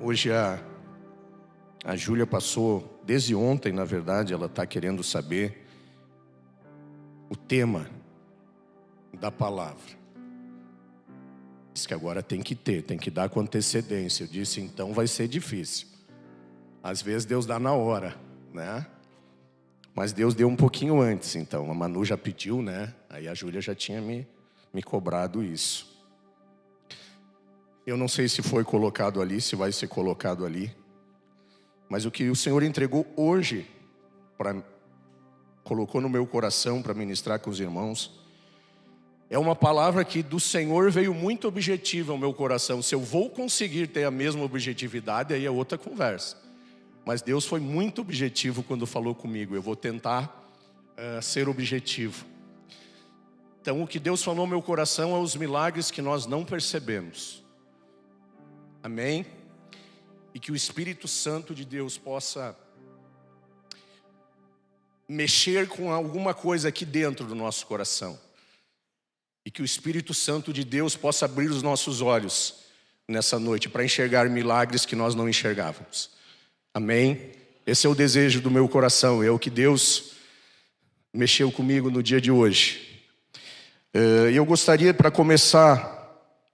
Hoje a Júlia passou, desde ontem, na verdade, ela está querendo saber o tema da palavra. Diz que agora tem que dar com antecedência. Eu disse, então vai ser difícil. Às vezes Deus dá na hora, né? Mas Deus deu um pouquinho antes, então. A Manu já pediu, né? Aí a Júlia já tinha me cobrado isso. Eu não sei se foi colocado ali, se vai ser colocado ali. Mas o que o Senhor entregou hoje, colocou no meu coração para ministrar com os irmãos, é uma palavra que do Senhor veio muito objetiva ao meu coração. Se eu vou conseguir ter a mesma objetividade, aí é outra conversa. Mas Deus foi muito objetivo quando falou comigo. Eu vou tentar ser objetivo. Então o que Deus falou no meu coração é os milagres que nós não percebemos. Amém? E que o Espírito Santo de Deus possa mexer com alguma coisa aqui dentro do nosso coração. E que o Espírito Santo de Deus possa abrir os nossos olhos nessa noite para enxergar milagres que nós não enxergávamos. Amém? Esse é o desejo do meu coração, é o que Deus mexeu comigo no dia de hoje. E eu gostaria, para começar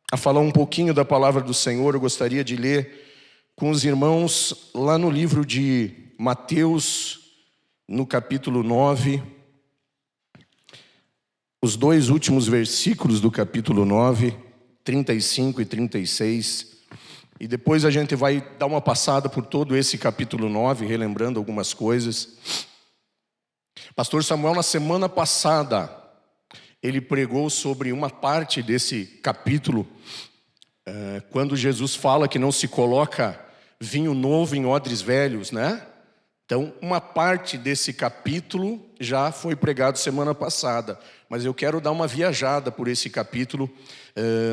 a falar um pouquinho da palavra do Senhor, eu gostaria de ler com os irmãos lá no livro de Mateus, no capítulo 9, os dois últimos versículos do capítulo 9, 35 e 36. E depois a gente vai dar uma passada por todo esse capítulo 9, relembrando algumas coisas. Pastor Samuel, na semana passada, ele pregou sobre uma parte desse capítulo, quando Jesus fala que não se coloca vinho novo em odres velhos, né? Então, uma parte desse capítulo já foi pregado semana passada, mas eu quero dar uma viajada por esse capítulo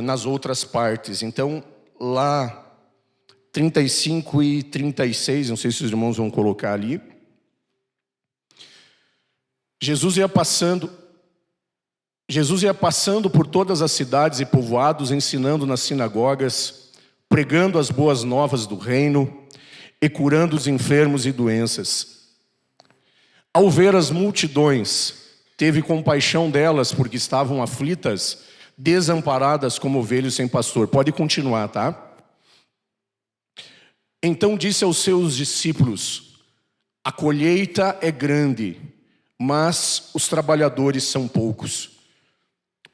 nas outras partes. Então, lá 35 e 36, não sei se os irmãos vão colocar ali. Jesus ia passando por todas as cidades e povoados, ensinando nas sinagogas, pregando as boas novas do reino e curando os enfermos e doenças. Ao ver as multidões, teve compaixão delas, porque estavam aflitas, desamparadas como ovelhas sem pastor. Pode continuar, tá? Então disse aos seus discípulos: a colheita é grande, mas os trabalhadores são poucos.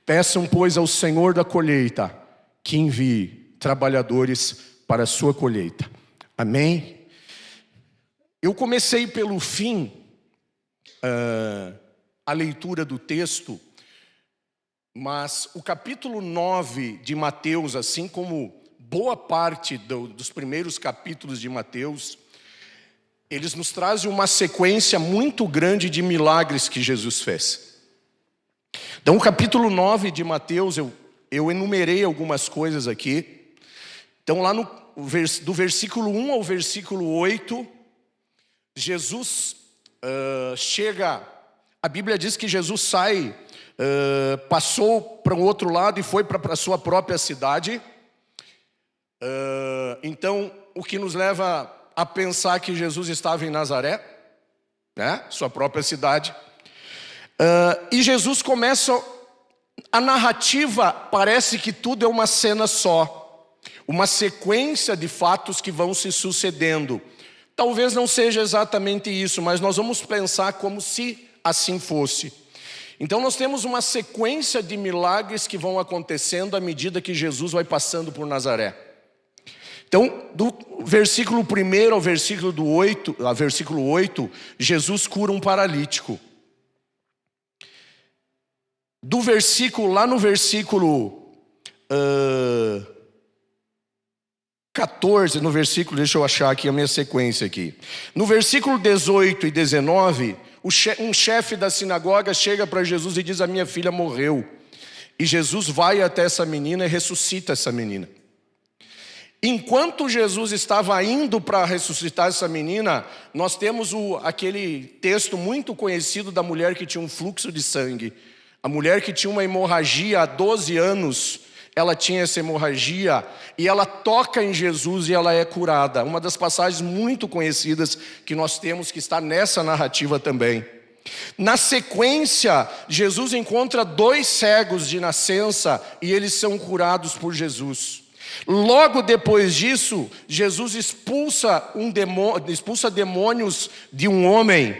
Peçam, pois, ao Senhor da colheita que envie trabalhadores para a sua colheita. Amém? Eu comecei pelo fim a leitura do texto, mas o capítulo 9 de Mateus, assim como boa parte dos primeiros capítulos de Mateus, eles nos trazem uma sequência muito grande de milagres que Jesus fez. Então, o capítulo 9 de Mateus, eu enumerei algumas coisas aqui. Então, lá do versículo 1 ao versículo 8, Jesus chega, a Bíblia diz que Jesus sai, passou para o outro lado e foi para a sua própria cidade. Então, o que nos leva a pensar que Jesus estava em Nazaré, né? Sua própria cidade. E Jesus começa, a narrativa parece que tudo é uma cena só, uma sequência de fatos que vão se sucedendo. Talvez não seja exatamente isso, mas nós vamos pensar como se assim fosse. Então nós temos uma sequência de milagres que vão acontecendo à medida que Jesus vai passando por Nazaré. Então, do versículo 1 ao versículo 8, Jesus cura um paralítico. Lá no versículo 14, deixa eu achar aqui a minha sequência aqui. No versículo 18 e 19, um chefe da sinagoga chega para Jesus e diz: a minha filha morreu. E Jesus vai até essa menina e ressuscita essa menina. Enquanto Jesus estava indo para ressuscitar essa menina, nós temos aquele texto muito conhecido da mulher que tinha um fluxo de sangue. A mulher que tinha uma hemorragia há 12 anos, ela tinha essa hemorragia, e ela toca em Jesus e ela é curada. Uma das passagens muito conhecidas que nós temos, que está nessa narrativa também. Na sequência, Jesus encontra 2 cegos de nascença e eles são curados por Jesus. Logo depois disso, Jesus expulsa demônios de um homem,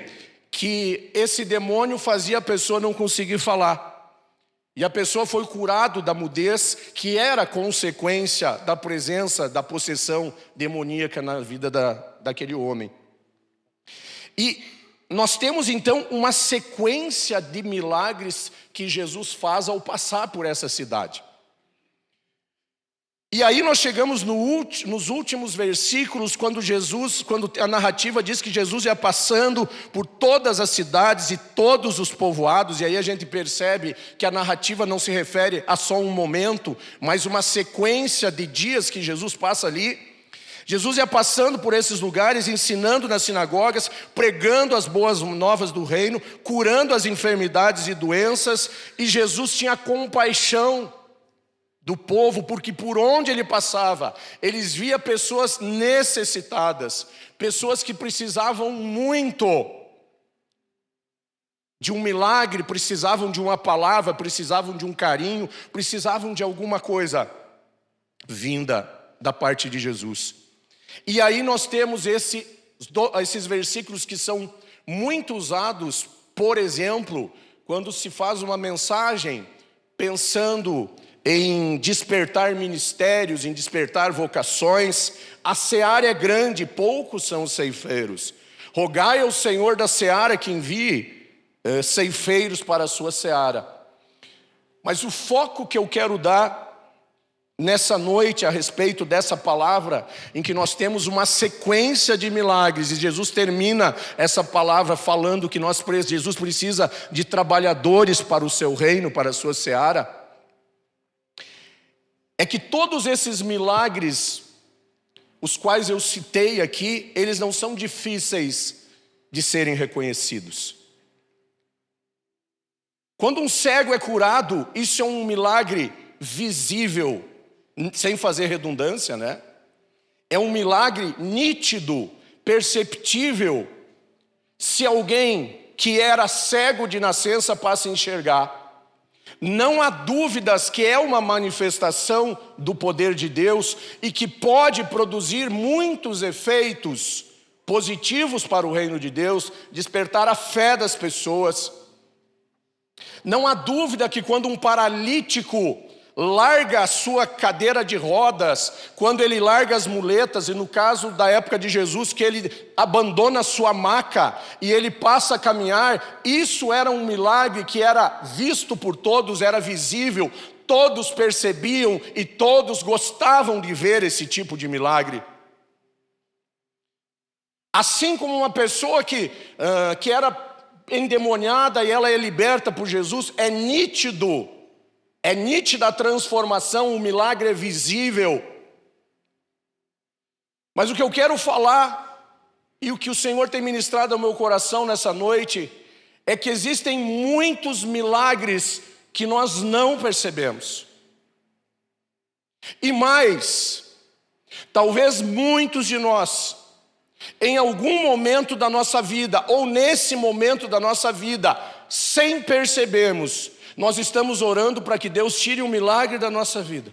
que esse demônio fazia a pessoa não conseguir falar. E a pessoa foi curada da mudez, que era consequência da presença, da possessão demoníaca na vida daquele homem. E nós temos então uma sequência de milagres que Jesus faz ao passar por essa cidade. E aí nós chegamos nos últimos versículos, quando a narrativa diz que Jesus ia passando por todas as cidades e todos os povoados, e aí a gente percebe que a narrativa não se refere a só um momento, mas uma sequência de dias que Jesus passa ali. Jesus ia passando por esses lugares, ensinando nas sinagogas, pregando as boas novas do reino, curando as enfermidades e doenças, e Jesus tinha compaixão do povo, porque por onde ele passava, eles via pessoas necessitadas, pessoas que precisavam muito de um milagre, precisavam de uma palavra, precisavam de um carinho, precisavam de alguma coisa vinda da parte de Jesus. E aí nós temos esses versículos que são muito usados, por exemplo, quando se faz uma mensagem pensando em despertar ministérios, em despertar vocações. A seara é grande, poucos são os ceifeiros. Rogai ao Senhor da seara que envie ceifeiros para a sua seara. Mas o foco que eu quero dar nessa noite a respeito dessa palavra, em que nós temos uma sequência de milagres, e Jesus termina essa palavra falando que Jesus precisa de trabalhadores para o seu reino, para a sua seara, é que todos esses milagres, os quais eu citei aqui, eles não são difíceis de serem reconhecidos. Quando um cego é curado, isso é um milagre visível, sem fazer redundância, né? É um milagre nítido, perceptível, se alguém que era cego de nascença passa a enxergar. Não há dúvidas que é uma manifestação do poder de Deus e que pode produzir muitos efeitos positivos para o reino de Deus, despertar a fé das pessoas. Não há dúvida que quando um paralítico larga a sua cadeira de rodas, quando ele larga as muletas, e no caso da época de Jesus, que ele abandona a sua maca e ele passa a caminhar, isso era um milagre que era visto por todos, era visível, todos percebiam e todos gostavam de ver esse tipo de milagre. Assim como uma pessoa que era endemoniada e ela é liberta por Jesus, é nítida a transformação, o milagre é visível. Mas o que eu quero falar, e o que o Senhor tem ministrado ao meu coração nessa noite, é que existem muitos milagres que nós não percebemos. E mais, talvez muitos de nós, em algum momento da nossa vida, ou nesse momento da nossa vida, sem percebermos, nós estamos orando para que Deus tire um milagre da nossa vida,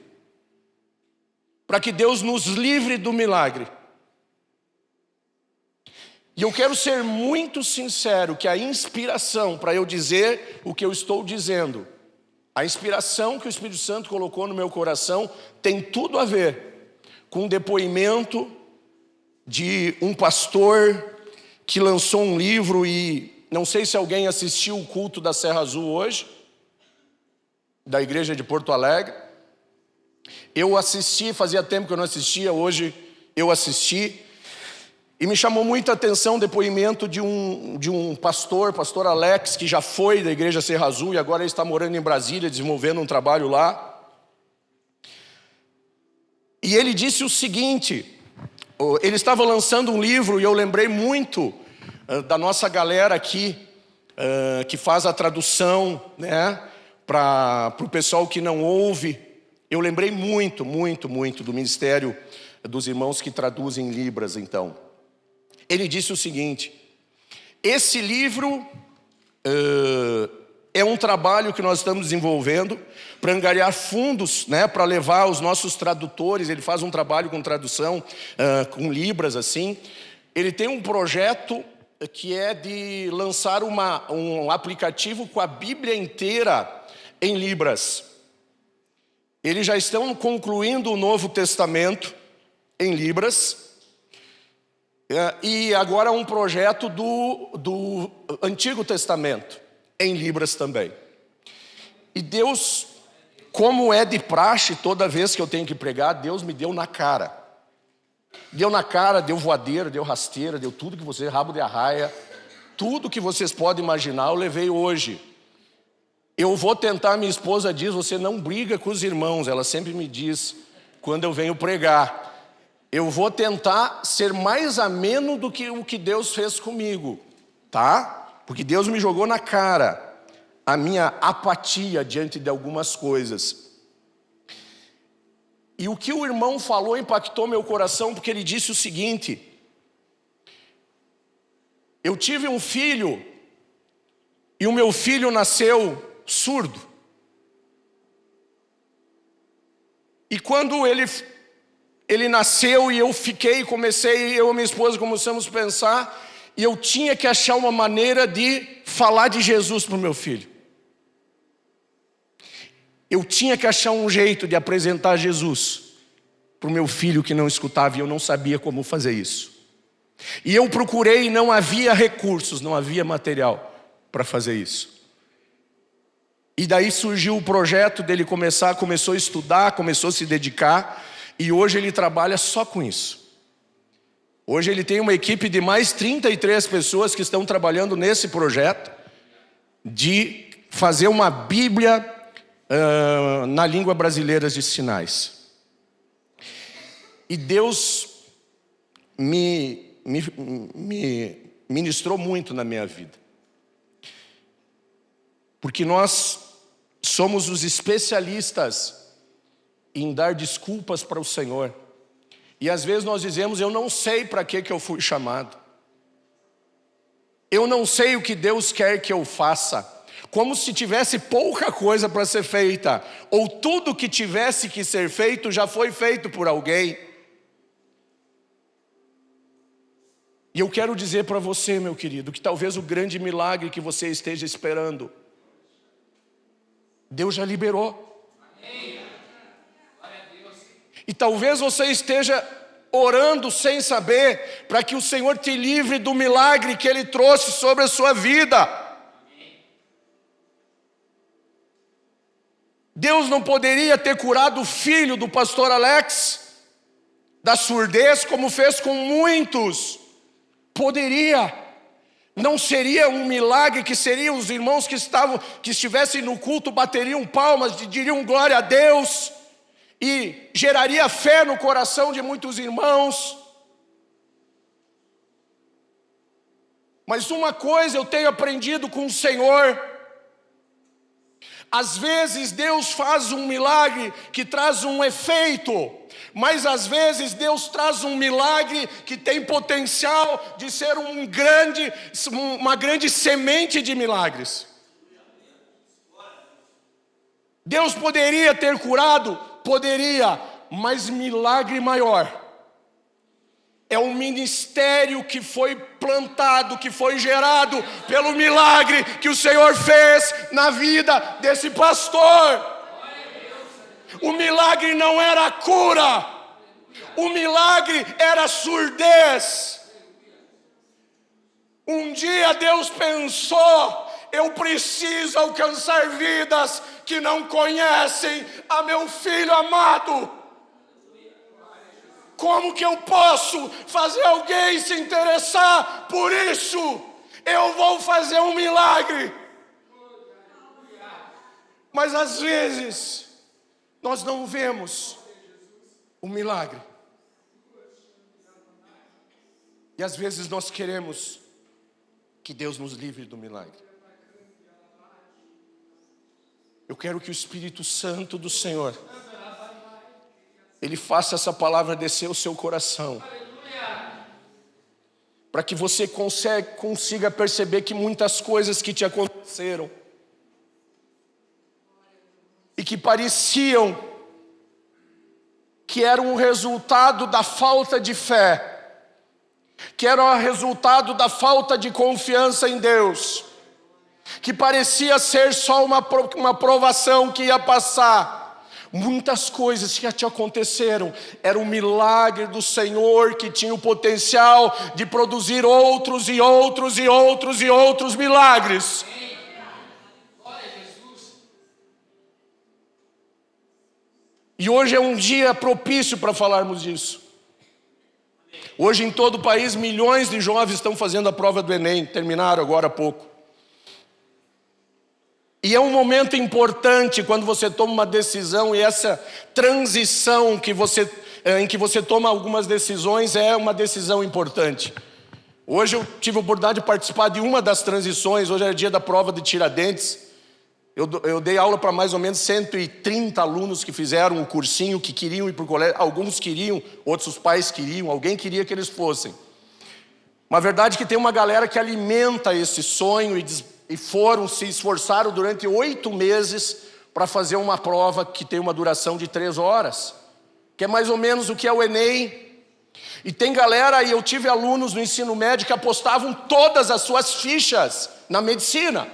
para que Deus nos livre do milagre. E eu quero ser muito sincero que a inspiração para eu dizer o que eu estou dizendo, a inspiração que o Espírito Santo colocou no meu coração tem tudo a ver com um depoimento de um pastor que lançou um livro, e não sei se alguém assistiu o culto da Serra Azul hoje, da igreja de Porto Alegre. Eu assisti, fazia tempo que eu não assistia, hoje eu assisti, e me chamou muita atenção o depoimento de um pastor Alex, que já foi da igreja Serra Azul e agora ele está morando em Brasília, desenvolvendo um trabalho lá. E ele disse o seguinte: ele estava lançando um livro, e eu lembrei muito da nossa galera aqui, que faz a tradução, né, para o pessoal que não ouve Eu lembrei muito do ministério dos irmãos que traduzem Libras, então. Ele disse o seguinte: esse livro é um trabalho que nós estamos desenvolvendo para angariar fundos, né, para levar os nossos tradutores. Ele faz um trabalho com tradução, com Libras, assim. Ele tem um projeto que é de lançar um aplicativo com a Bíblia inteira em Libras. Eles já estão concluindo o Novo Testamento em Libras. E agora um projeto do Antigo Testamento em Libras também. E Deus, como é de praxe, toda vez que eu tenho que pregar, Deus me deu na cara. Deu na cara, deu voadeira, deu rasteira, deu tudo que você, rabo de arraia, tudo que vocês podem imaginar, eu levei hoje. Eu vou tentar, minha esposa diz, você não briga com os irmãos, ela sempre me diz, quando eu venho pregar. Eu vou tentar ser mais ameno do que o que Deus fez comigo, tá? Porque Deus me jogou na cara a minha apatia diante de algumas coisas. E o que o irmão falou impactou meu coração, porque ele disse o seguinte: eu tive um filho, e o meu filho nasceu surdo. E quando ele nasceu e eu e minha esposa começamos a pensar, e eu tinha que achar uma maneira de falar de Jesus para o meu filho. Eu tinha que achar um jeito de apresentar Jesus para o meu filho que não escutava, e eu não sabia como fazer isso. E eu procurei e não havia recursos, não havia material para fazer isso. E daí surgiu o projeto dele começou a estudar, começou a se dedicar, e hoje ele trabalha só com isso. Hoje ele tem uma equipe de mais 33 pessoas que estão trabalhando nesse projeto de fazer uma Bíblia na língua brasileira de sinais. E Deus me ministrou muito na minha vida. Porque nós somos os especialistas em dar desculpas para o Senhor. E às vezes nós dizemos, eu não sei para que eu fui chamado. Eu não sei o que Deus quer que eu faça. Como se tivesse pouca coisa para ser feita. Ou tudo que tivesse que ser feito já foi feito por alguém. E eu quero dizer para você, meu querido, que talvez o grande milagre que você esteja esperando, Deus já liberou. E talvez você esteja orando sem saber, para que o Senhor te livre do milagre que Ele trouxe sobre a sua vida. Deus não poderia ter curado o filho do pastor Alex da surdez, como fez com muitos. Poderia. Não seria um milagre que seriam os irmãos que estivessem no culto bateriam palmas e diriam glória a Deus, e geraria fé no coração de muitos irmãos. Mas uma coisa eu tenho aprendido com o Senhor: às vezes Deus faz um milagre que traz um efeito, mas às vezes Deus traz um milagre que tem potencial de ser uma grande semente de milagres. Deus poderia ter curado? Poderia, mas milagre maior é o ministério que foi plantado, que foi gerado pelo milagre que o Senhor fez na vida desse pastor. O milagre não era a cura, o milagre era a surdez. Um dia Deus pensou, eu preciso alcançar vidas que não conhecem a meu filho amado. Como que eu posso fazer alguém se interessar por isso? Eu vou fazer um milagre. Mas às vezes nós não vemos o milagre. E às vezes nós queremos que Deus nos livre do milagre. Eu quero que o Espírito Santo do Senhor Ele faça essa palavra descer o seu coração, para que você consiga perceber que muitas coisas que te aconteceram e que pareciam que eram o resultado da falta de fé, que eram o resultado da falta de confiança em Deus, que parecia ser só uma provação que ia passar. Muitas coisas que te aconteceram era um milagre do Senhor que tinha o potencial de produzir outros e outros e outros e outros milagres. E hoje é um dia propício para falarmos disso. Hoje em todo o país, milhões de jovens estão fazendo a prova do Enem, terminaram agora há pouco. E é um momento importante quando você toma uma decisão, e essa transição em que você toma algumas decisões é uma decisão importante. Hoje eu tive a oportunidade de participar de uma das transições. Hoje era dia da prova de Tiradentes. Eu dei aula para mais ou menos 130 alunos que fizeram o cursinho, que queriam ir para o colégio. Alguns queriam, outros os pais queriam, alguém queria que eles fossem. Mas a verdade é que tem uma galera que alimenta esse sonho e se esforçaram durante 8 meses para fazer uma prova que tem uma duração de 3 horas, que é mais ou menos o que é o Enem. E tem galera, e eu tive alunos no ensino médio que apostavam todas as suas fichas na medicina.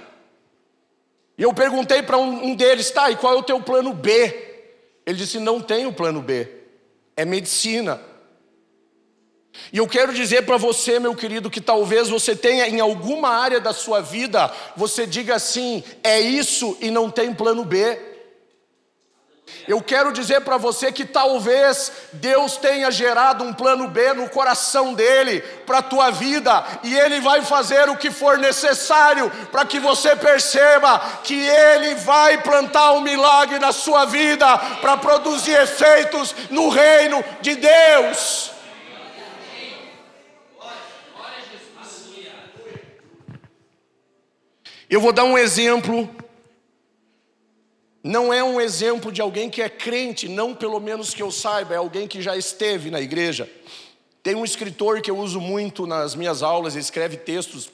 E eu perguntei para um deles, tá, e qual é o teu plano B? Ele disse, não tenho plano B, é medicina. E eu quero dizer para você, meu querido, que talvez você tenha em alguma área da sua vida, você diga assim, é isso e não tem plano B. Eu quero dizer para você que talvez Deus tenha gerado um plano B no coração dele para a tua vida, e ele vai fazer o que for necessário para que você perceba que ele vai plantar um milagre na sua vida para produzir efeitos no reino de Deus. Eu vou dar um exemplo. Não é um exemplo de alguém que é crente, não, pelo menos que eu saiba, é alguém que já esteve na igreja. Tem um escritor que eu uso muito nas minhas aulas, ele escreve textos,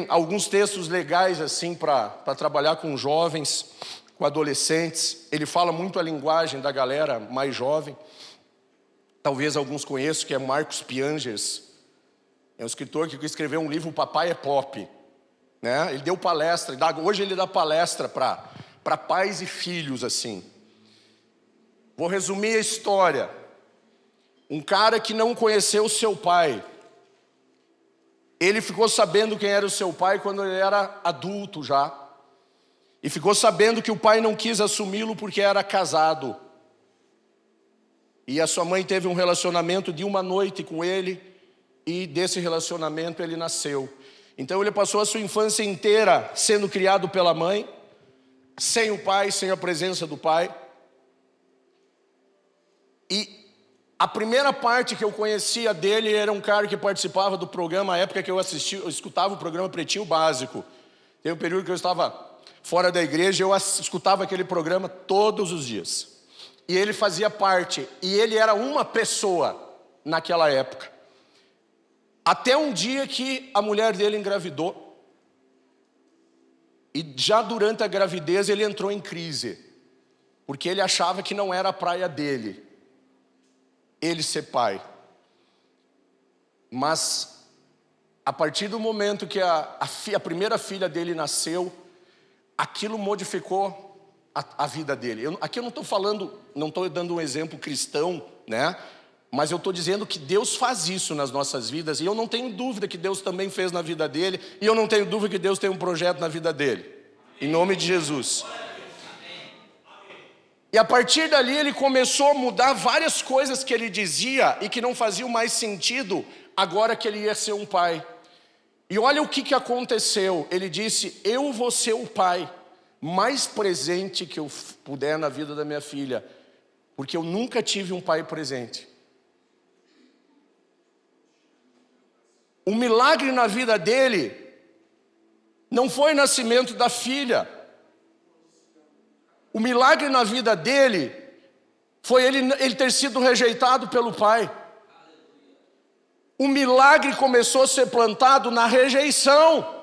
alguns textos legais assim para trabalhar com jovens, com adolescentes. Ele fala muito a linguagem da galera mais jovem. Talvez alguns conheçam, que é Marcos Piangers. É um escritor que escreveu um livro, O Papai é Pop. Né? Ele deu palestra, hoje ele dá palestra para pais e filhos assim. Vou resumir a história. Um cara que não conheceu o seu pai, ele ficou sabendo quem era o seu pai quando ele era adulto já, e ficou sabendo que o pai não quis assumi-lo porque era casado, e a sua mãe teve um relacionamento de uma noite com ele, e desse relacionamento ele nasceu. Então ele passou a sua infância inteira sendo criado pela mãe, sem o pai, sem a presença do pai. E a primeira parte que eu conhecia dele era um cara que participava do programa, a época que eu escutava o programa Pretinho Básico. Tem um período que eu estava fora da igreja, eu escutava aquele programa todos os dias. E ele fazia parte, e ele era uma pessoa naquela época. Até um dia que a mulher dele engravidou, e já durante a gravidez ele entrou em crise, porque ele achava que não era a praia dele, ele ser pai. Mas a partir do momento que a primeira filha dele nasceu, aquilo modificou a vida dele. Aqui eu não estou falando, não estou dando um exemplo cristão, né? Mas eu estou dizendo que Deus faz isso nas nossas vidas, e eu não tenho dúvida que Deus também fez na vida dele, e eu não tenho dúvida que Deus tem um projeto na vida dele, em nome de Jesus. E a partir dali ele começou a mudar várias coisas que ele dizia e que não faziam mais sentido agora que ele ia ser um pai. E olha o que aconteceu. Ele disse, eu vou ser o pai mais presente que eu puder na vida da minha filha, porque eu nunca tive um pai presente. O milagre na vida dele não foi o nascimento da filha. O milagre na vida dele foi ele ter sido rejeitado pelo pai. O milagre começou a ser plantado na rejeição.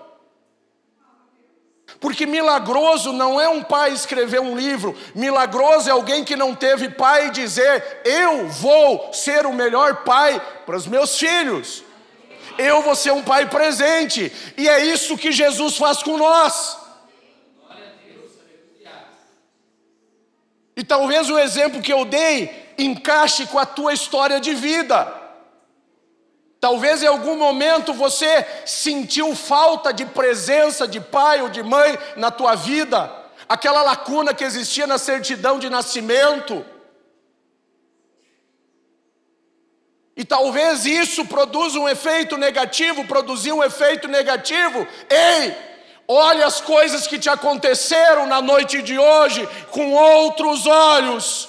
Porque milagroso não é um pai escrever um livro. Milagroso é alguém que não teve pai e dizer: eu vou ser o melhor pai para os meus filhos. Eu vou ser um pai presente. E é isso que Jesus faz com nós. E talvez o exemplo que eu dei encaixe com a tua história de vida. Talvez em algum momento você sentiu falta de presença de pai ou de mãe na tua vida. Aquela lacuna que existia na certidão de nascimento. E talvez isso produza um efeito negativo, produziu um efeito negativo. Ei! Olhe as coisas que te aconteceram na noite de hoje com outros olhos.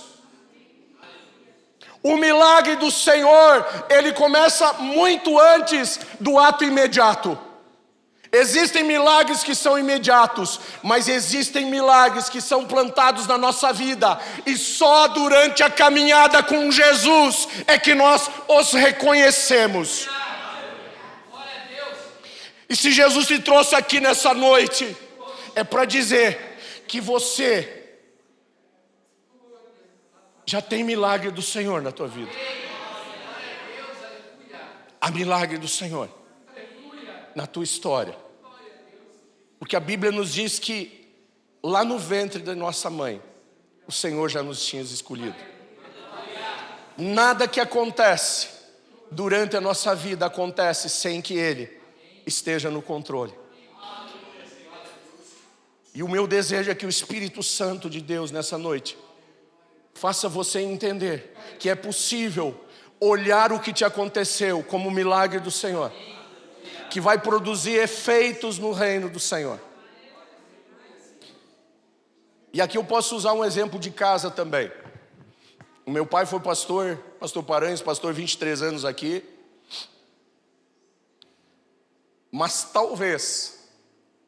O milagre do Senhor, ele começa muito antes do ato imediato. Existem milagres que são imediatos, mas existem milagres que são plantados na nossa vida. E só durante a caminhada com Jesus é que nós os reconhecemos. E se Jesus te trouxe aqui nessa noite, é para dizer que você já tem milagre do Senhor na tua vida. Há milagre do Senhor na tua história. Porque a Bíblia nos diz que lá no ventre da nossa mãe, o Senhor já nos tinha escolhido. Nada que acontece durante a nossa vida acontece sem que Ele esteja no controle. E o meu desejo é que o Espírito Santo de Deus nessa noite faça você entender que é possível olhar o que te aconteceu como um milagre do Senhor, que vai produzir efeitos no reino do Senhor. E aqui eu posso usar um exemplo de casa também. O meu pai foi pastor Paranhos, pastor 23 anos aqui. Mas talvez,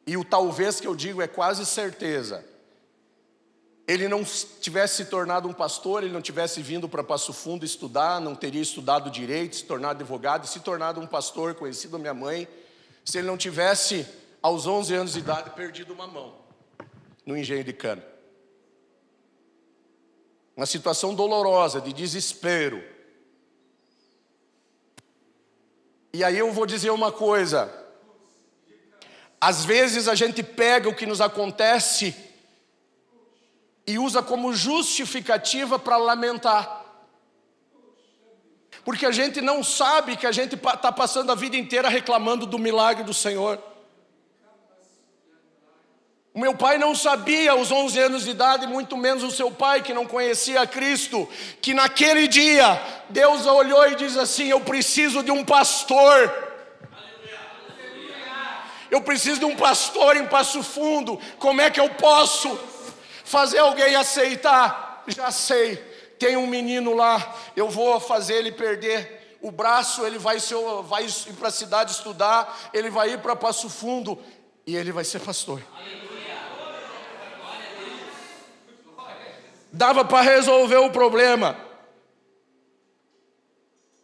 e o talvez que eu digo é quase certeza, ele não tivesse se tornado um pastor, ele não tivesse vindo para Passo Fundo estudar, não teria estudado direito, se tornado advogado e se tornado um pastor conhecido da minha mãe, se ele não tivesse, aos 11 anos de idade, perdido uma mão no engenho de cana. Uma situação dolorosa, de desespero. E aí eu vou dizer uma coisa. Às vezes a gente pega o que nos acontece e usa como justificativa para lamentar. Porque a gente não sabe que a gente está passando a vida inteira reclamando do milagre do Senhor. O meu pai não sabia aos 11 anos de idade, muito menos o seu pai que não conhecia Cristo, que naquele dia Deus olhou e diz assim: eu preciso de um pastor. Eu preciso de um pastor em Passo Fundo. Como é que eu posso fazer alguém aceitar? Já sei, tem um menino lá, eu vou fazer ele perder o braço, ele vai ir para a cidade estudar, ele vai ir para Passo Fundo e ele vai ser pastor. Dava para resolver o problema.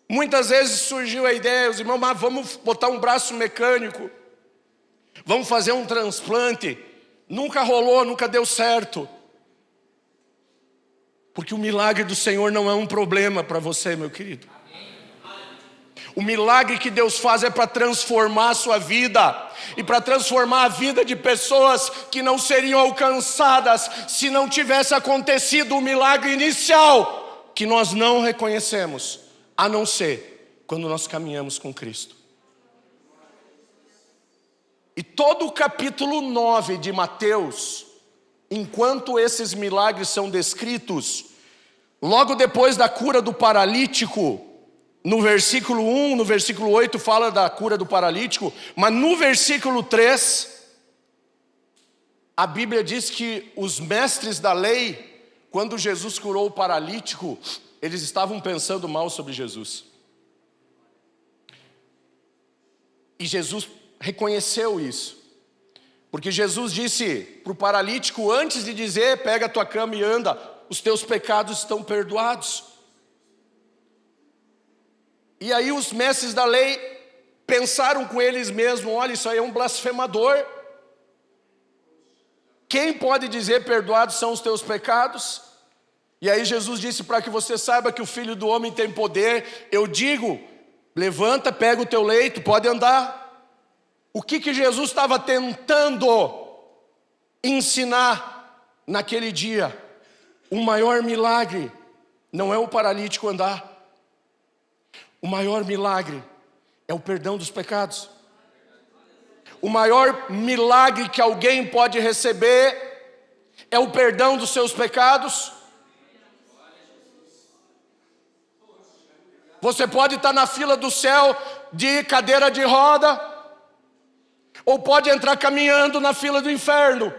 Muitas vezes surgiu a ideia, os irmãos, mas vamos botar um braço mecânico. Vamos fazer um transplante. Nunca rolou, nunca deu certo. Porque o milagre do Senhor não é um problema para você, meu querido. O milagre que Deus faz é para transformar a sua vida. E para transformar a vida de pessoas que não seriam alcançadas se não tivesse acontecido o milagre inicial, que nós não reconhecemos, a não ser quando nós caminhamos com Cristo. E todo o capítulo 9 de Mateus, enquanto esses milagres são descritos, logo depois da cura do paralítico, no versículo 1, no versículo 8 fala da cura do paralítico, mas no versículo 3, a Bíblia diz que os mestres da lei, quando Jesus curou o paralítico, eles estavam pensando mal sobre Jesus. E Jesus reconheceu isso, porque Jesus disse para o paralítico, antes de dizer, pega a tua cama e anda, os teus pecados estão perdoados. E aí os mestres da lei pensaram com eles mesmos: olha, isso aí é um blasfemador. Quem pode dizer perdoados são os teus pecados? E aí Jesus disse: para que você saiba que o Filho do Homem tem poder, eu digo, levanta, pega o teu leito, pode andar. O que Jesus estava tentando ensinar naquele dia? O maior milagre não é o paralítico andar. O maior milagre é o perdão dos pecados. O maior milagre que alguém pode receber é o perdão dos seus pecados. Você pode estar na fila do céu de cadeira de roda, ou pode entrar caminhando na fila do inferno.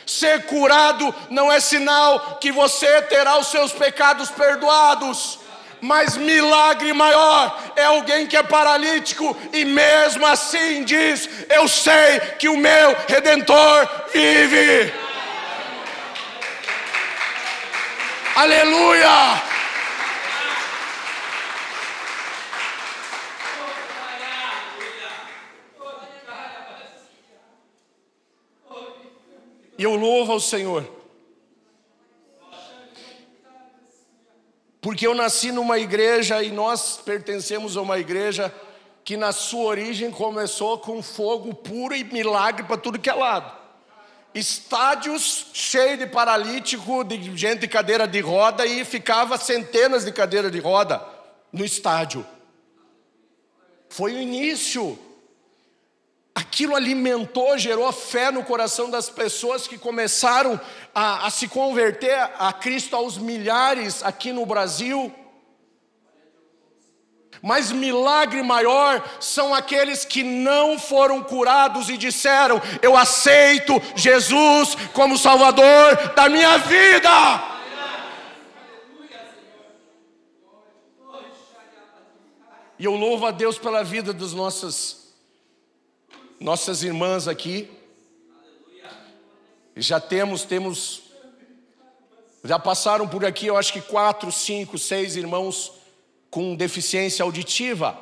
Ser curado não é sinal que você terá os seus pecados perdoados. Mas milagre maior é alguém que é paralítico e mesmo assim diz: eu sei que o meu Redentor vive. Aleluia! E eu louvo ao Senhor, porque eu nasci numa igreja e nós pertencemos a uma igreja que na sua origem começou com fogo puro e milagre para tudo que é lado. Estádios cheios de paralítico, de gente de cadeira de roda, e ficava centenas de cadeiras de roda no estádio. Foi o início. Aquilo alimentou, gerou fé no coração das pessoas que começaram a se converter a Cristo aos milhares aqui no Brasil. Mas milagre maior são aqueles que não foram curados e disseram: eu aceito Jesus como Salvador da minha vida. E eu louvo a Deus pela vida das nossas irmãs aqui. Já já passaram por aqui, eu acho que 4, 5, 6 irmãos com deficiência auditiva.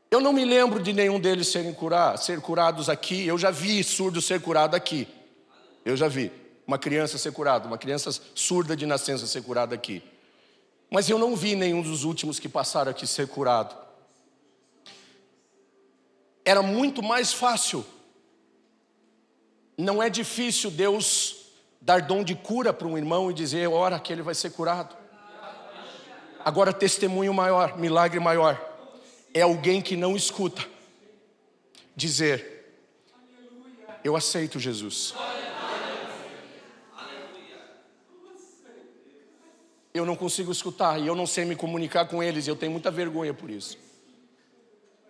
Eu não me lembro de nenhum deles ser curados aqui. Eu já vi surdo ser curado aqui. Eu já vi uma criança ser curada, uma criança surda de nascença ser curada aqui. Mas eu não vi nenhum dos últimos que passaram aqui ser curado. Era muito mais fácil. Não é difícil Deus dar dom de cura para um irmão e dizer: ora que ele vai ser curado. Agora, testemunho maior, milagre maior, é alguém que não escuta dizer: eu aceito Jesus. Eu não consigo escutar e eu não sei me comunicar com eles, e eu tenho muita vergonha por isso.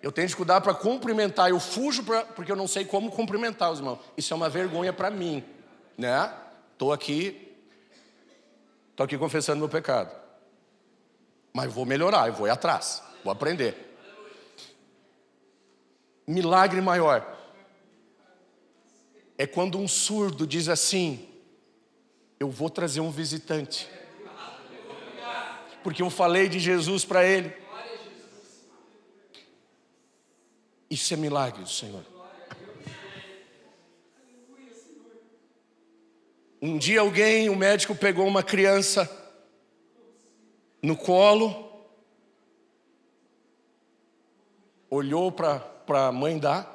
Eu tenho dificuldade para cumprimentar, eu fujo porque eu não sei como cumprimentar os irmãos. Isso é uma vergonha para mim, né? Estou aqui confessando meu pecado. Mas vou melhorar, eu vou ir atrás, vou aprender. Milagre maior é quando um surdo diz assim: eu vou trazer um visitante, porque eu falei de Jesus para ele. Isso é milagre do Senhor. Um dia um médico pegou uma criança no colo, olhou para a mãe da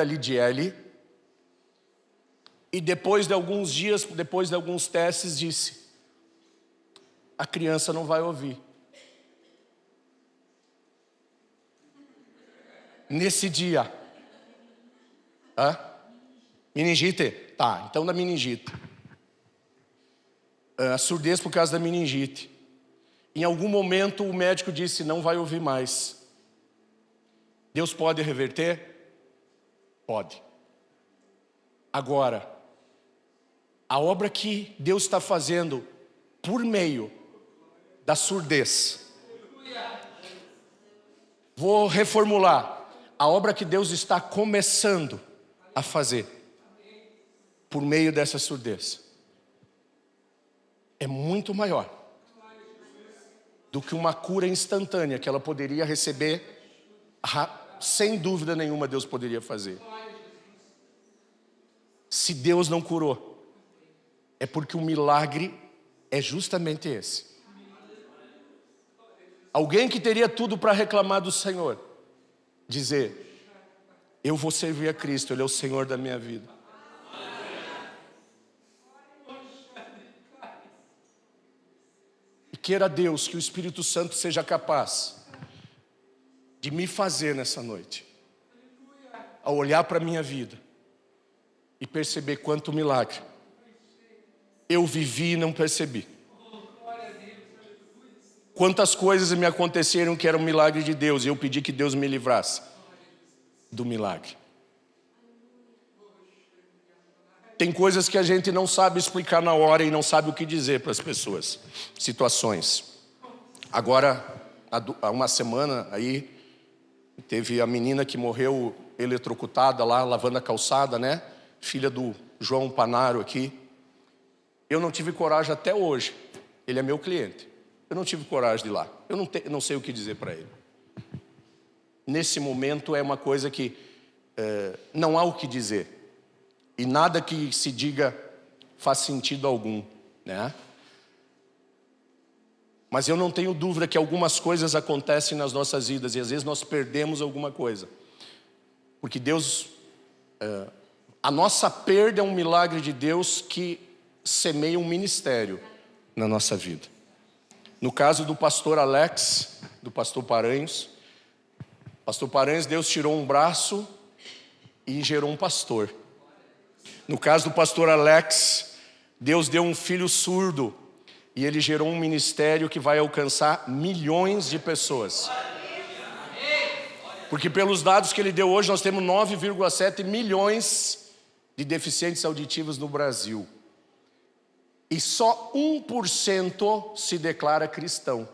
Lidiele, e depois de alguns dias, depois de alguns testes, disse: a criança não vai ouvir. Nesse dia, meningite? Tá, então da meningite. A surdez por causa da meningite. Em algum momento o médico disse: não vai ouvir mais. Deus pode reverter? Pode. Agora, a obra que Deus está fazendo por meio da surdez, vou reformular: a obra que Deus está começando a fazer por meio dessa surdez é muito maior do que uma cura instantânea que ela poderia receber. Sem dúvida nenhuma Deus poderia fazer. Se Deus não curou, é porque o milagre é justamente esse. Alguém que teria tudo para reclamar do Senhor, dizer: eu vou servir a Cristo, Ele é o Senhor da minha vida. E queira Deus que o Espírito Santo seja capaz de me fazer nessa noite, a olhar para a minha vida e perceber quanto milagre eu vivi e não percebi. Quantas coisas me aconteceram que eram milagre de Deus e eu pedi que Deus me livrasse do milagre. Tem coisas que a gente não sabe explicar na hora e não sabe o que dizer para as pessoas. Situações. Agora, há uma semana aí, teve a menina que morreu eletrocutada lá, lavando a calçada, né? Filha do João Panaro aqui. Eu não tive coragem até hoje. Ele é meu cliente. Eu não tive coragem de ir lá. Eu não sei o que dizer para ele. Nesse momento é uma coisa que não há o que dizer. E nada que se diga faz sentido algum, né? Mas eu não tenho dúvida que algumas coisas acontecem nas nossas vidas e às vezes nós perdemos alguma coisa. Porque Deus, a nossa perda é um milagre de Deus que semeia um ministério na nossa vida. No caso do pastor Alex, do pastor Paranhos, Deus tirou um braço e gerou um pastor. No caso do pastor Alex, Deus deu um filho surdo e ele gerou um ministério que vai alcançar milhões de pessoas. Porque pelos dados que ele deu hoje, nós temos 9,7 milhões de deficientes auditivos no Brasil. E só 1% se declara cristão.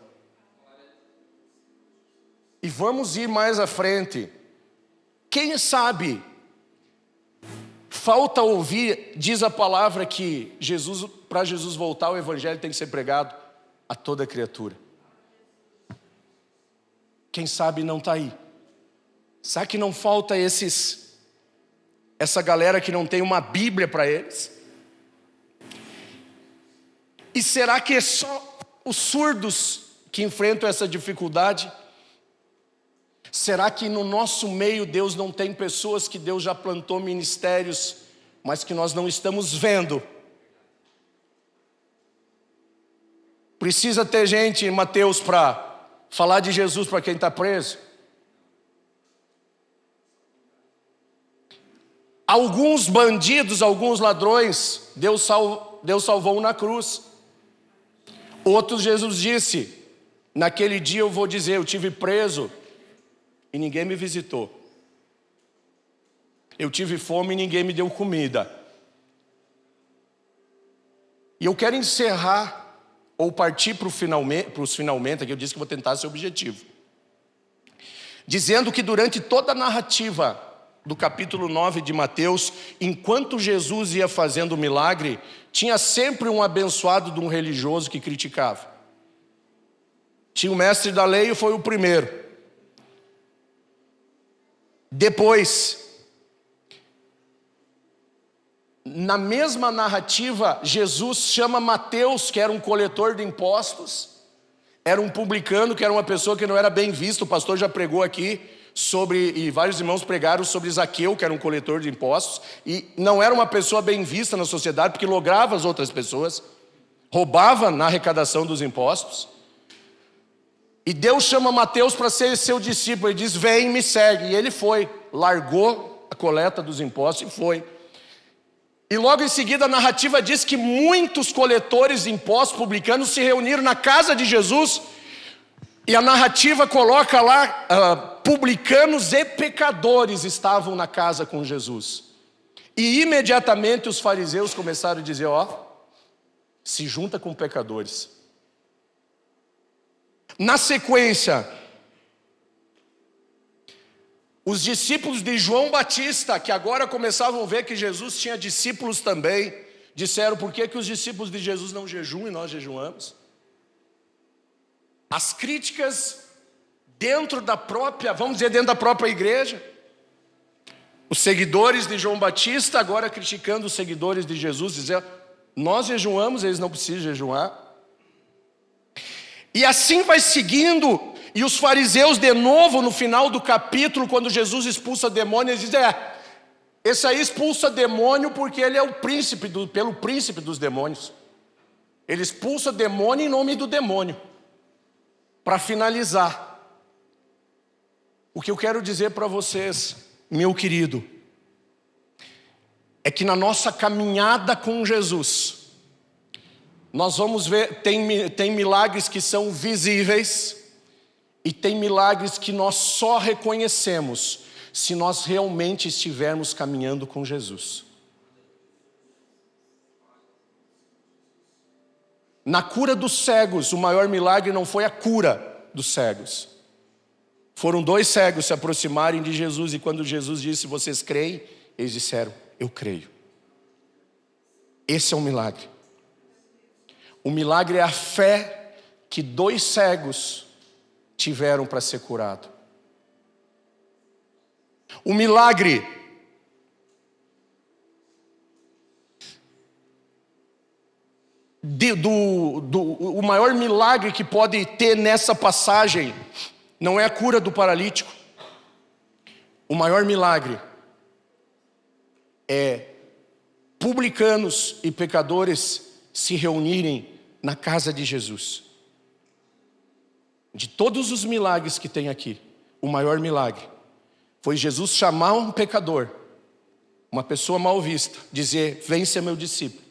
E vamos ir mais à frente. Quem sabe, falta ouvir, diz a palavra que para Jesus voltar, o evangelho tem que ser pregado a toda criatura. Quem sabe não está aí. Sabe que não falta essa galera que não tem uma Bíblia para eles? E será que é só os surdos que enfrentam essa dificuldade? Será que no nosso meio Deus não tem pessoas que Deus já plantou ministérios, mas que nós não estamos vendo? Precisa ter gente, Mateus, para falar de Jesus para quem está preso? Alguns bandidos, alguns ladrões, Deus salvou na cruz. Outros, Jesus disse: naquele dia eu vou dizer, eu tive preso e ninguém me visitou. Eu tive fome e ninguém me deu comida. E eu quero encerrar, ou partir para os finalmente, aqui eu disse que vou tentar ser objetivo. Dizendo que durante toda a narrativa do capítulo 9 de Mateus, enquanto Jesus ia fazendo o milagre, tinha sempre um abençoado de um religioso que criticava. Tinha o mestre da lei e foi o primeiro. Depois, na mesma narrativa, Jesus chama Mateus, que era um coletor de impostos, era um publicano, que era uma pessoa que não era bem vista. O pastor já pregou aqui e vários irmãos pregaram sobre Zaqueu, que era um coletor de impostos, e não era uma pessoa bem vista na sociedade, porque lograva as outras pessoas, roubava na arrecadação dos impostos. E Deus chama Mateus para ser seu discípulo, ele diz: vem, me segue. E ele foi, largou a coleta dos impostos e foi. E logo em seguida a narrativa diz que muitos coletores de impostos publicanos se reuniram na casa de Jesus. E a narrativa coloca lá, publicanos e pecadores estavam na casa com Jesus. E imediatamente os fariseus começaram a dizer: se junta com pecadores. Na sequência, Os discípulos de João Batista, que agora começavam a ver que Jesus tinha discípulos também, disseram: por que os discípulos de Jesus não jejuam e nós jejuamos? As críticas dentro da própria, vamos dizer, dentro da própria igreja. Os seguidores de João Batista agora criticando os seguidores de Jesus, dizendo: nós jejuamos, eles não precisam jejuar. E assim vai seguindo. E os fariseus, de novo, no final do capítulo, quando Jesus expulsa demônio, eles dizem: esse aí expulsa demônio porque ele é o príncipe, pelo príncipe dos demônios. Ele expulsa demônio em nome do demônio. Para finalizar, o que eu quero dizer para vocês, meu querido, é que na nossa caminhada com Jesus, nós vamos ver, tem milagres que são visíveis, e tem milagres que nós só reconhecemos se nós realmente estivermos caminhando com Jesus. Na cura dos cegos, o maior milagre não foi a cura dos cegos. Foram 2 cegos se aproximarem de Jesus, e quando Jesus disse: vocês creem? Eles disseram: eu creio. Esse é um milagre. O milagre é a fé que 2 cegos tiveram para ser curado. O milagre o maior milagre que pode ter nessa passagem não é a cura do paralítico. O maior milagre é publicanos e pecadores se reunirem na casa de Jesus. De todos os milagres que tem aqui, o maior milagre foi Jesus chamar um pecador, uma pessoa mal vista, dizer: vem ser meu discípulo.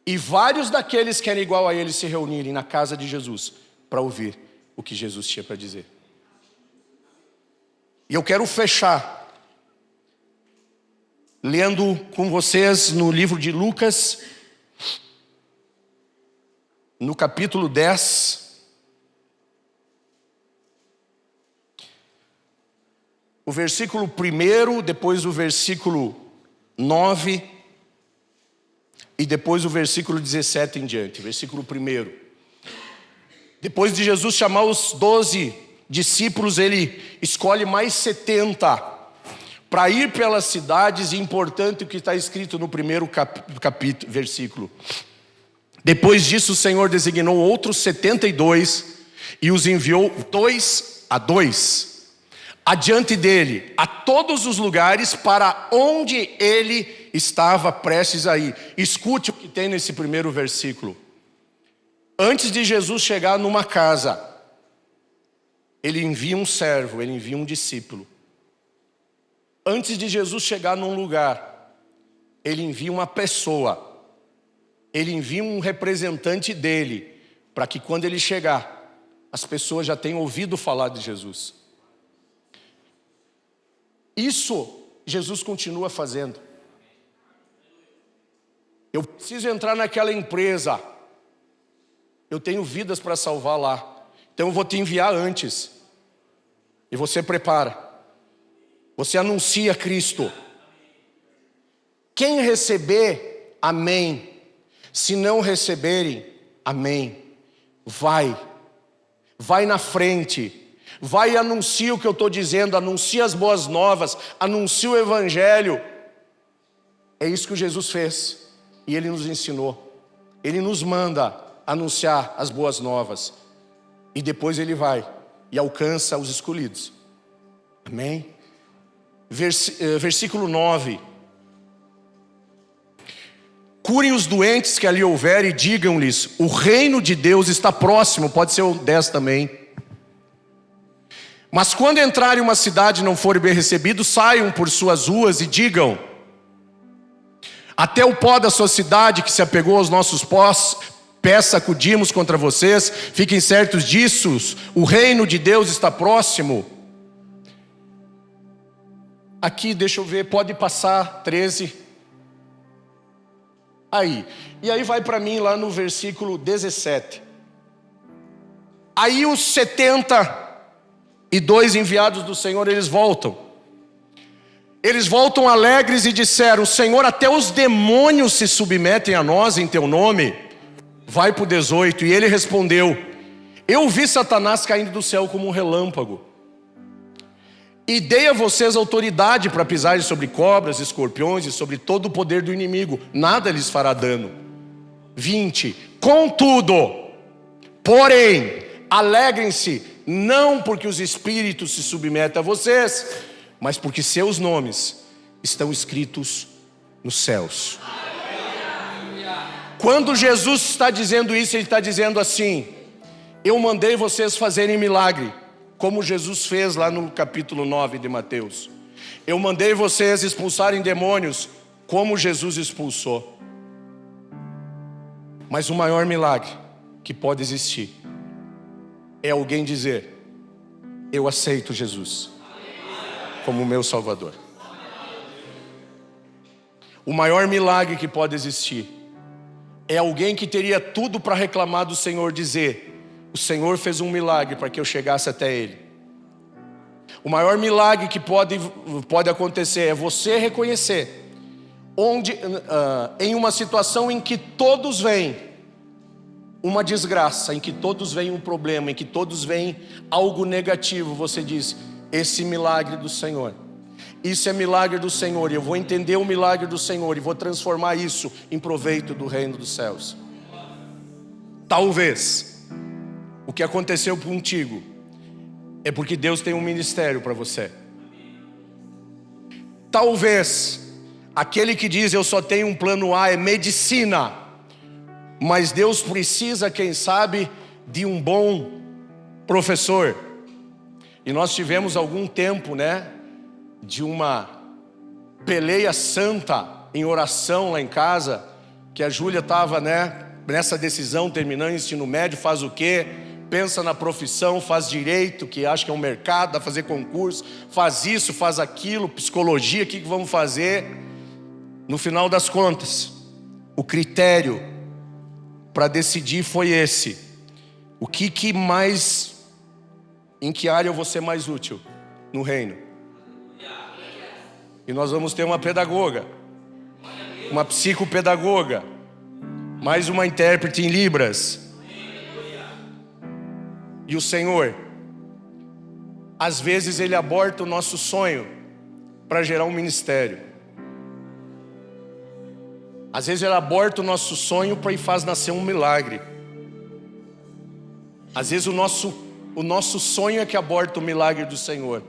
E vários daqueles que eram igual a ele se reunirem na casa de Jesus para ouvir o que Jesus tinha para dizer. E eu quero fechar lendo com vocês no livro de Lucas, no capítulo 10, o versículo 1, depois o versículo 9 e depois o versículo 17 em diante. Versículo 1. Depois de Jesus chamar os 12 discípulos, ele escolhe mais 70 para ir pelas cidades, e importante o que está escrito no primeiro capítulo, versículo. Depois disso o Senhor designou outros 72 e os enviou 2 a 2 adiante dele a todos os lugares para onde ele estava prestes a ir. Escute o que tem nesse primeiro versículo. Antes de Jesus chegar numa casa, ele envia um servo, ele envia um discípulo. Antes de Jesus chegar num lugar, ele envia uma pessoa, ele envia um representante dele, para que quando ele chegar, as pessoas já tenham ouvido falar de Jesus. Isso Jesus continua fazendo. Eu preciso entrar naquela empresa, eu tenho vidas para salvar lá, então eu vou te enviar antes, e você prepara, você anuncia Cristo. Quem receber, amém. Se não receberem, amém. Vai na frente, vai e anuncia o que eu estou dizendo, anuncia as boas novas, anuncia o evangelho. É isso que Jesus fez, e ele nos ensinou. Ele nos manda anunciar as boas novas, e depois ele vai e alcança os escolhidos. Amém? Versículo 9. Curem os doentes que ali houver e digam-lhes: o reino de Deus está próximo. Pode ser o 10 também. Mas quando entrarem em uma cidade e não forem bem recebidos, saiam por suas ruas e digam: até o pó da sua cidade que se apegou aos nossos pés sacudimos contra vocês. Fiquem certos disso, o reino de Deus está próximo. Aqui, deixa eu ver, pode passar 13. Aí, e aí vai para mim lá no versículo 17. Aí os 70 e 2 enviados do Senhor, eles voltam. Eles voltam alegres e disseram: Senhor, até os demônios se submetem a nós em teu nome. Vai para o 18. E ele respondeu: eu vi Satanás caindo do céu como um relâmpago. E dei a vocês autoridade para pisarem sobre cobras, escorpiões e sobre todo o poder do inimigo. Nada lhes fará dano. 20. Contudo, porém, alegrem-se, não porque os espíritos se submetem a vocês, mas porque seus nomes estão escritos nos céus. Quando Jesus está dizendo isso, Ele está dizendo assim: eu mandei vocês fazerem milagre, como Jesus fez lá no capítulo 9 de Mateus. Eu mandei vocês expulsarem demônios, como Jesus expulsou. Mas o maior milagre que pode existir é alguém dizer: eu aceito Jesus como meu Salvador. O maior milagre que pode existir é alguém que teria tudo para reclamar do Senhor dizer: o Senhor fez um milagre para que eu chegasse até Ele. O maior milagre que pode acontecer é você reconhecer em uma situação em que todos veem uma desgraça, em que todos veem um problema, em que todos veem algo negativo, você diz: esse milagre do Senhor, isso é milagre do Senhor, e eu vou entender o milagre do Senhor e vou transformar isso em proveito do reino dos céus. Talvez o que aconteceu contigo é porque Deus tem um ministério para você. Talvez aquele que diz eu só tenho um plano A é medicina, mas Deus precisa, quem sabe, de um bom professor. E nós tivemos algum tempo, de uma peleia santa em oração lá em casa, que a Júlia estava, nessa decisão, terminando o ensino médio, faz o quê? Pensa na profissão, faz direito, que acha que é um mercado, dá pra fazer concurso, faz isso, faz aquilo, psicologia, o que vamos fazer? No final das contas, o critério para decidir foi esse: o que mais, em que área eu vou ser mais útil no reino? E nós vamos ter uma pedagoga, uma psicopedagoga, mais uma intérprete em Libras. E o Senhor, às vezes Ele aborta o nosso sonho para gerar um ministério. Às vezes Ele aborta o nosso sonho para e faz nascer um milagre. Às vezes o nosso sonho é que aborta o milagre do Senhor.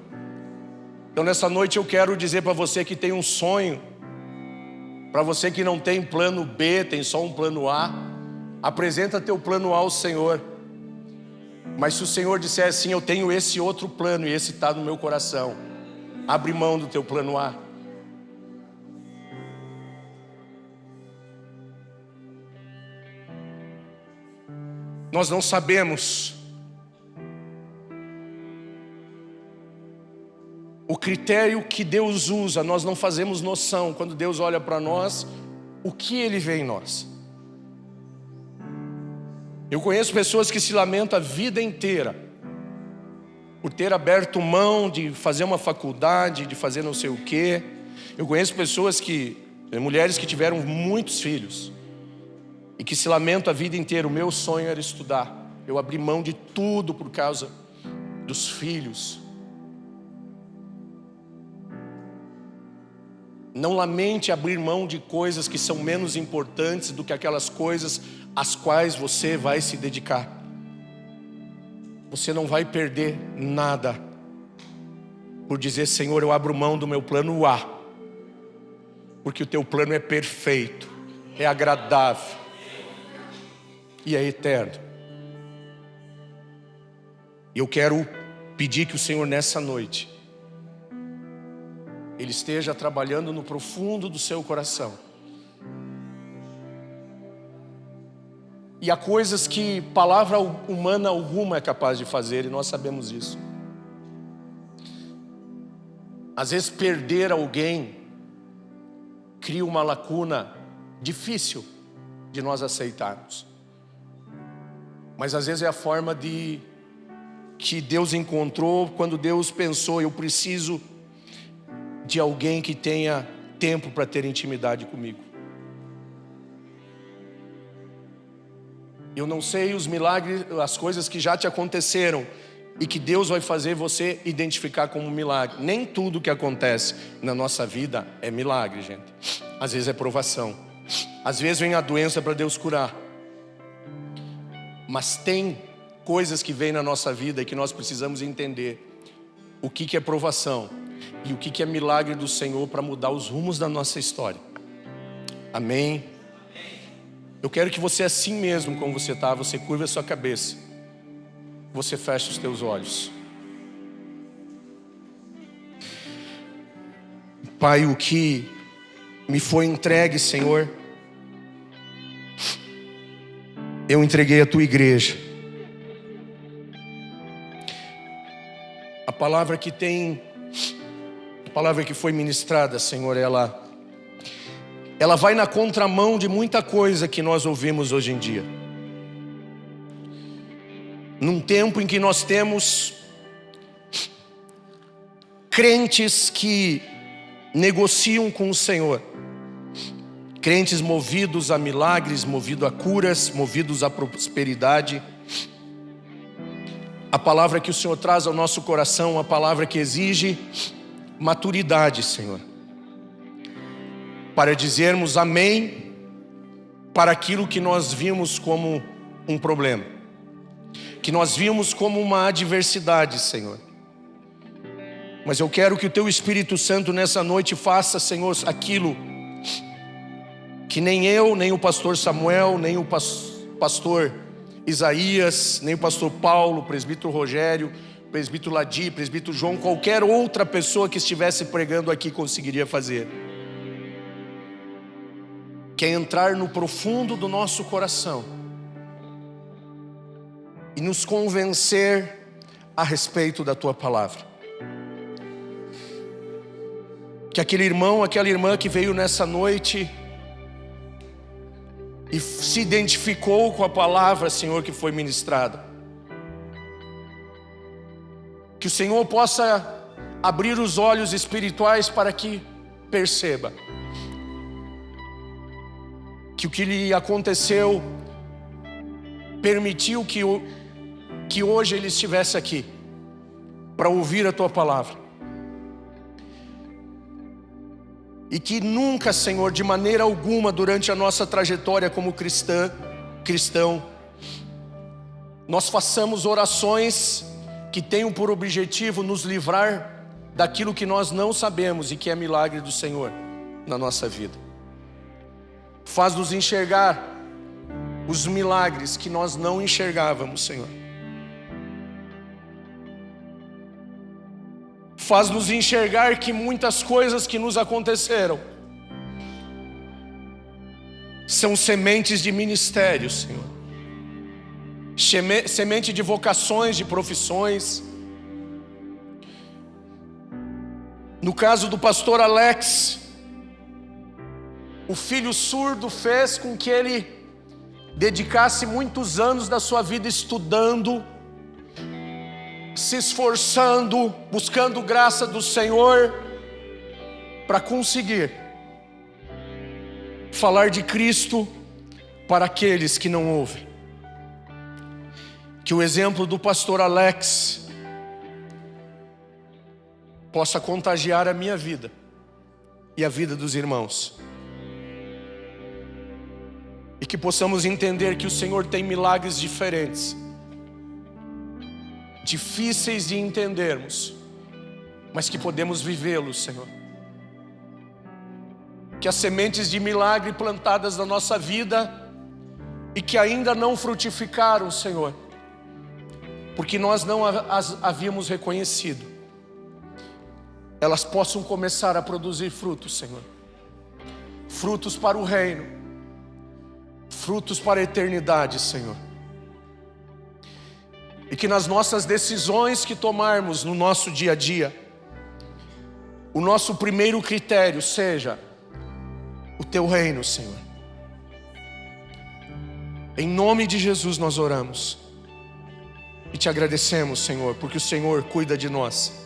Então nessa noite eu quero dizer para você que tem um sonho, para você que não tem plano B, tem só um plano A, apresenta teu plano A ao Senhor. Mas se o Senhor disser assim: eu tenho esse outro plano e esse está no meu coração, abre mão do teu plano A. Nós não sabemos o critério que Deus usa, nós não fazemos noção, quando Deus olha para nós, o que Ele vê em nós. Eu conheço pessoas que se lamentam a vida inteira por ter aberto mão de fazer uma faculdade, de fazer não sei o quê. Eu conheço mulheres que tiveram muitos filhos e que se lamentam a vida inteira: o meu sonho era estudar, eu abri mão de tudo por causa dos filhos. Não lamente abrir mão de coisas que são menos importantes do que aquelas coisas às quais você vai se dedicar. Você não vai perder nada por dizer: Senhor, eu abro mão do meu plano A, porque o teu plano é perfeito, é agradável e é eterno. E eu quero pedir que o Senhor nessa noite Ele esteja trabalhando no profundo do seu coração. E há coisas que palavra humana alguma é capaz de fazer, e nós sabemos isso. Às vezes perder alguém cria uma lacuna difícil de nós aceitarmos. Mas às vezes é a forma que Deus encontrou quando Deus pensou: eu preciso de alguém que tenha tempo para ter intimidade comigo. Eu não sei os milagres, as coisas que já te aconteceram e que Deus vai fazer você identificar como milagre. Nem tudo que acontece na nossa vida é milagre, gente. Às vezes é provação. Às vezes vem a doença para Deus curar. Mas tem coisas que vêm na nossa vida e que nós precisamos entender o que é provação e o que é milagre do Senhor para mudar os rumos da nossa história. Amém? Eu quero que você, assim mesmo como você está, você curva a sua cabeça, você feche os teus olhos. Pai, o que me foi entregue, Senhor, eu entreguei à tua igreja. A palavra que foi ministrada, Senhor, ela vai na contramão de muita coisa que nós ouvimos hoje em dia. Num tempo em que nós temos crentes que negociam com o Senhor, crentes movidos a milagres, movidos a curas, movidos à prosperidade. A palavra que o Senhor traz ao nosso coração, a palavra que exige maturidade, Senhor, para dizermos amém para aquilo que nós vimos como um problema, que nós vimos como uma adversidade, Senhor. Mas eu quero que o Teu Espírito Santo nessa noite faça, Senhor, aquilo que nem eu, nem o pastor Samuel, nem o pastor Isaías, nem o pastor Paulo, o presbítero Rogério, o presbítero Ladi, o presbítero João, qualquer outra pessoa que estivesse pregando aqui conseguiria fazer. Que é entrar no profundo do nosso coração e nos convencer a respeito da Tua palavra. Que aquele irmão, aquela irmã que veio nessa noite e se identificou com a palavra, Senhor, que foi ministrada, que o Senhor possa abrir os olhos espirituais para que perceba que o que lhe aconteceu permitiu que hoje ele estivesse aqui para ouvir a Tua palavra. E que nunca, Senhor, de maneira alguma, durante a nossa trajetória como cristão, nós façamos orações que tenham por objetivo nos livrar daquilo que nós não sabemos e que é milagre do Senhor na nossa vida. Faz-nos enxergar os milagres que nós não enxergávamos, Senhor. Faz-nos enxergar que muitas coisas que nos aconteceram são sementes de ministério, Senhor. Semente de vocações, de profissões. No caso do pastor Alex, o filho surdo fez com que ele dedicasse muitos anos da sua vida estudando, se esforçando, buscando graça do Senhor, para conseguir falar de Cristo para aqueles que não ouvem. Que o exemplo do pastor Alex possa contagiar a minha vida e a vida dos irmãos, e que possamos entender que o Senhor tem milagres diferentes, difíceis de entendermos, mas que podemos vivê-los, Senhor. Que as sementes de milagre plantadas na nossa vida e que ainda não frutificaram, Senhor, porque nós não as havíamos reconhecido, elas possam começar a produzir frutos, Senhor. Frutos para o reino, frutos para a eternidade, Senhor. E que nas nossas decisões que tomarmos no nosso dia a dia, o nosso primeiro critério seja o Teu reino, Senhor. Em nome de Jesus nós oramos. E te agradecemos, Senhor, porque o Senhor cuida de nós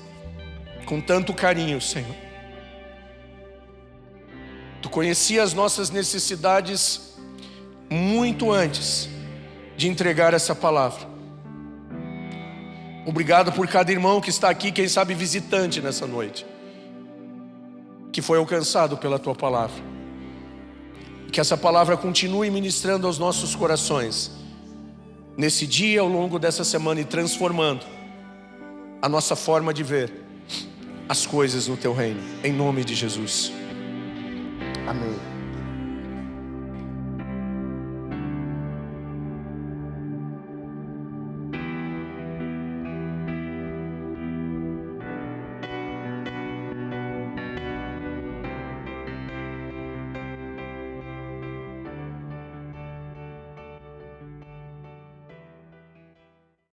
com tanto carinho, Senhor. Tu conhecia as nossas necessidades muito antes de entregar essa palavra. Obrigado por cada irmão que está aqui, quem sabe visitante nessa noite, que foi alcançado pela tua palavra. Que essa palavra continue ministrando aos nossos corações nesse dia, ao longo dessa semana, e transformando a nossa forma de ver as coisas no teu reino, em nome de Jesus. Amém.